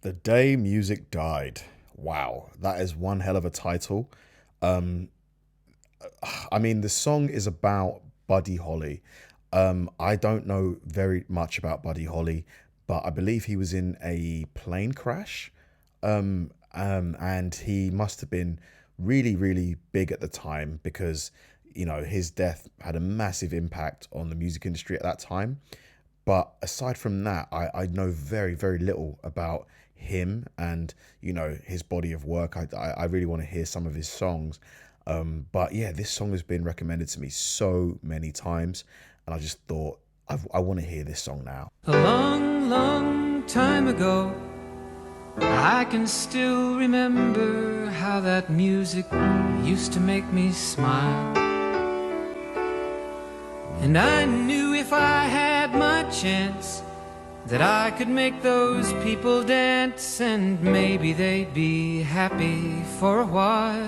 The Day Music Died. Wow, that is one hell of a title. Um, I mean, the song is about Buddy Holly. I don't know very much about Buddy Holly, but I believe he was in a plane crash. And he must have been really, really big at the time because, his death had a massive impact on the music industry at that time. But aside from that, I know very, very little about him and, his body of work. I really want to hear some of his songs. But yeah, this song has been recommended to me so many times. And I just thought, I want to hear this song now. A long, long time ago, I can still remember how that music used to make me smile. And I knew if I had my chance that I could make those people dance, and maybe they'd be happy for a while.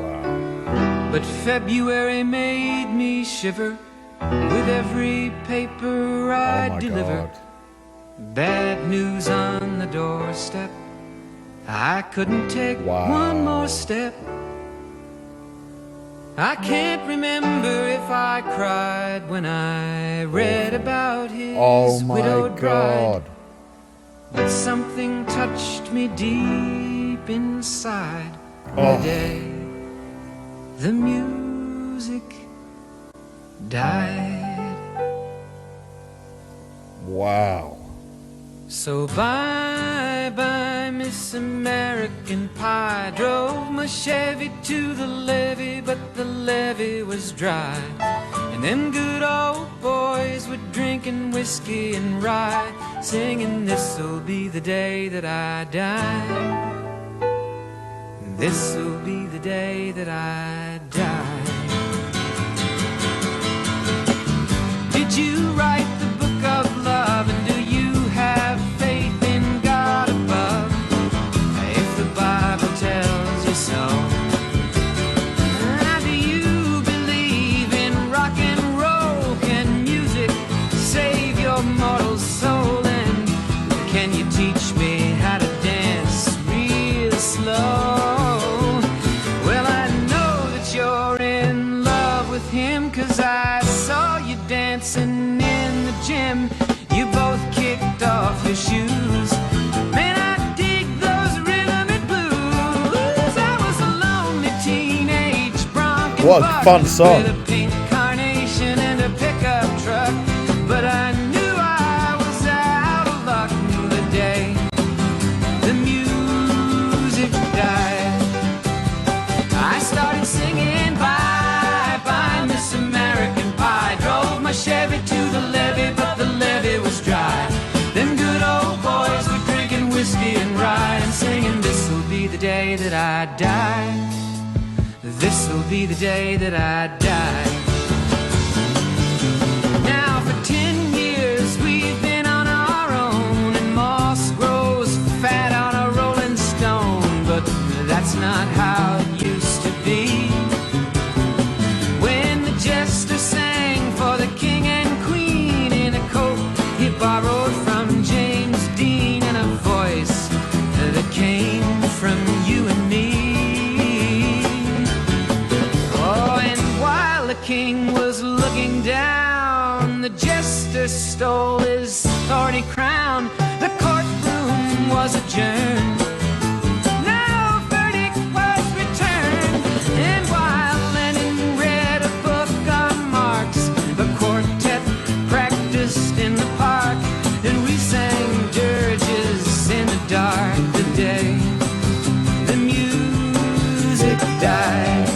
Wow. But February made me shiver with every paper I Oh my delivered. God. Bad news on the doorstep. I couldn't take one more step. I can't remember if I cried when I read about his Oh my widowed bride, God. but something touched me deep inside Oh. the day the music died. Wow. So bye-bye, Miss American Pie. Drove my Chevy to the levee, but the levee was dry. And them good old boys were drinking whiskey and rye, singing, this'll be the day that I die. This'll be the day that I die. Did you write the book of love, and do you have faith in God above? If the Bible tells you so. Do you believe in rock and roll? Can music save your mortal soul? And can you teach me how to dance real slow? Well, I know that you're in love with him, 'cause I saw you dancing in the gym. You both kicked off your shoes. Man, I dig those rhythm and blues. I was a lonely teenage Bronco What a fun song. with a pink carnation and a pickup truck, but I knew I was out of luck the day the music died. I started singing bye-bye, Miss American Pie. Drove my Chevy to the levee, but the levee was dry. Them good old boys were drinking whiskey and rye and singing, this'll be the day that I die. This'll be the day that I die. Now for 10 years we've been on our own, and moss grows fat on a rolling stone, but that's not how it used to be. When the jester sang for the king and queen in a coat he borrowed from James Dean, and a voice that came from you and me. Oh, and while the king was looking down, the jester stole his thorny crown. The courtroom was adjourned. No verdict was returned. And while Lenin read a book on Marx, the quartet practiced in the park, and we sang dirges in the dark the day the music died.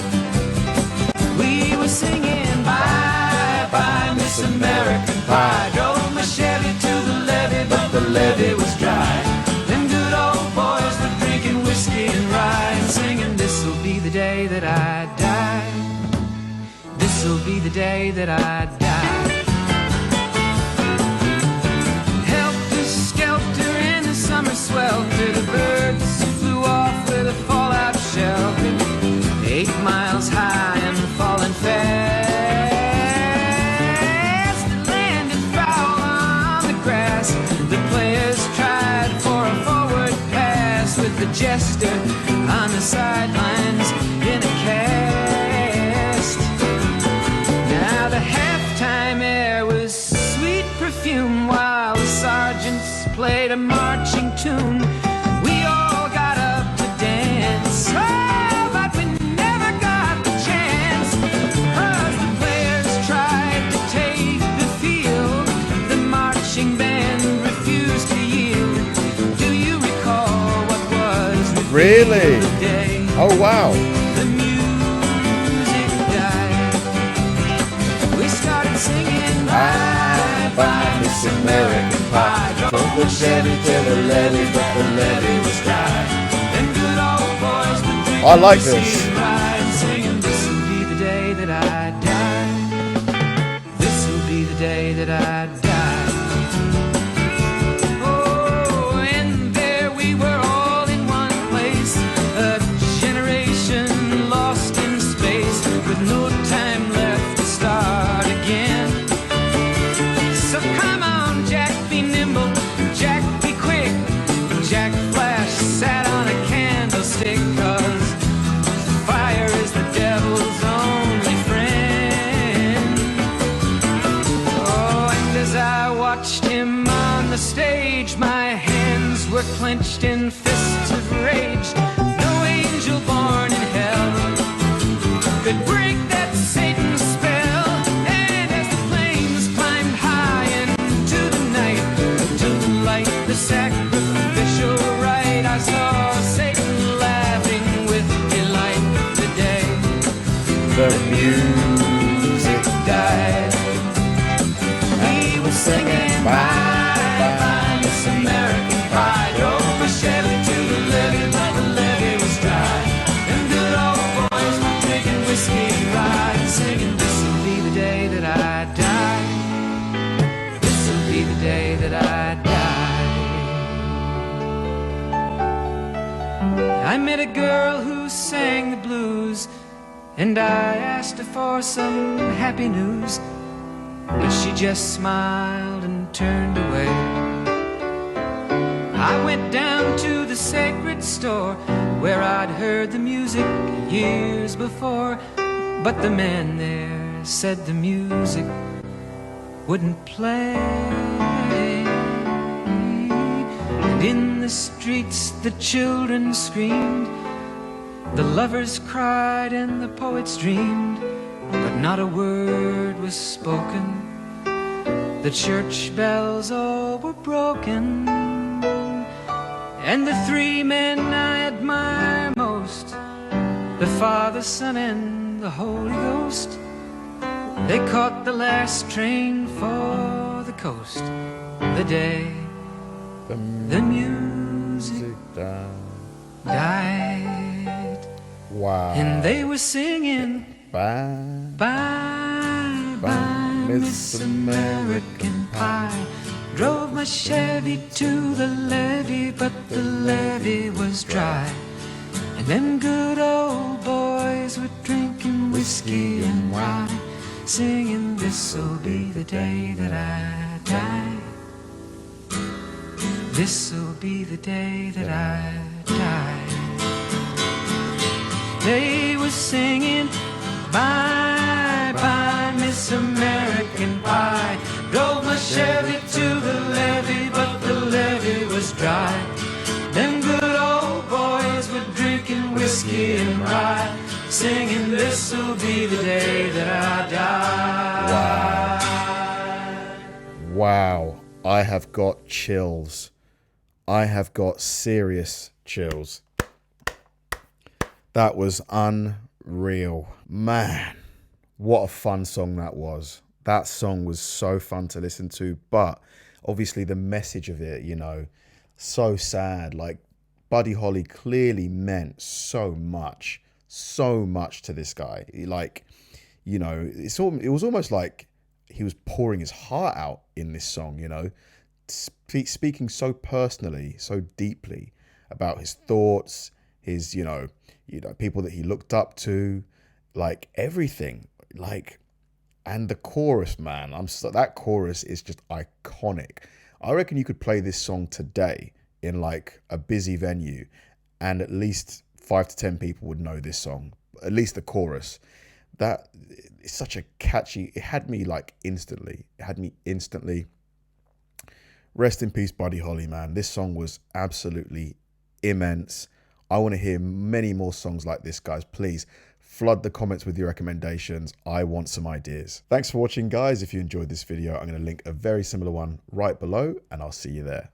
We were singing bye-bye, Miss American Pie. Drove my Chevy to the levee, but the levee was dry. Them good old boys were drinking whiskey and rye and singing, this'll be the day that I die. This'll be the day that I die. Helter-skelter in the summer swelter, the birds flew off with a fallout shelter. 8 miles high and falling fast. It landed foul on the grass. The players the jester on the sidelines in a cast. Now the halftime air was sweet perfume while the sergeants played a marching tune. We all got up to dance, oh, but we never got the chance, 'cause the players tried to take the field. The marching band refused to yield. Do you recall what was the Really? day? Oh, wow. The music died. We started singing bye bye Miss American Pie. Drove the Chevy till the levee, but the levee was dry. And good old boys would drink I like whiskey this. and ride, and singing, this'll be the day that I die. This'll be the day that I die. Oh, and there we were all in one place, a generation lost in space, with no time left to start again. So come on, Jack, be nimble, Jack, be quick. Jack Flash sat on a candlestick, 'cause fire is the devil's only friend. Oh, and as I watched him on the stage, my hands were clenched in fists of rage. No angel born in hell could break that Satan spell. And as the flames climbed high into the night to light the sacrificial rite, I saw Satan laughing with delight. The day The music died, he was singing bye bye Miss American Pie. Drove a Chevy to the levee, but the levee was dry. And good old boys were drinking whiskey and ride, and singing, this'll be the day that I die. This'll be the day that I die. I met a girl who sang the blues, and I asked her for some happy news, but she just smiled and turned away. I went down to the sacred store where I'd heard the music years before, but the man there said the music wouldn't play. And in the streets the children screamed, the lovers cried and the poets dreamed, but not a word was spoken. The church bells all were broken, and the three men I admire most, the Father, Son, and the Holy Ghost, they caught the last train for the coast. The day the music died, Wow. and they were singing Bye. bye bye Miss American Pie. Drove my Chevy to the levee, but the levee was dry. And them good old boys were drinking whiskey and rye, singing, this'll be the day that I die. This'll be the day that I die. They were singing bye bye Miss American Pie. Drove my Chevy to the levee, but the levee was dry. Them good old boys were drinking whiskey and rye, singing, this'll be the day that I die. Wow. I have got chills. I have got serious chills. That was unreal. Man, what a fun song that was. That song was so fun to listen to, but obviously the message of it, you know, so sad. Like, Buddy Holly clearly meant so much to this guy. Like, you know, it was almost like he was pouring his heart out in this song, you know, speaking so personally, so deeply about his thoughts, his, you know, people that he looked up to, like everything, like, and the chorus, man, that chorus is just iconic. I reckon you could play this song today in like a busy venue and at least 5 to 10 people would know this song, at least the chorus. That is such a catchy, it had me like instantly. Rest in peace, Buddy Holly, man. This song was absolutely immense. I want to hear many more songs like this, guys. Please flood the comments with your recommendations. I want some ideas. Thanks for watching, guys. If you enjoyed this video, I'm going to link a very similar one right below, and I'll see you there.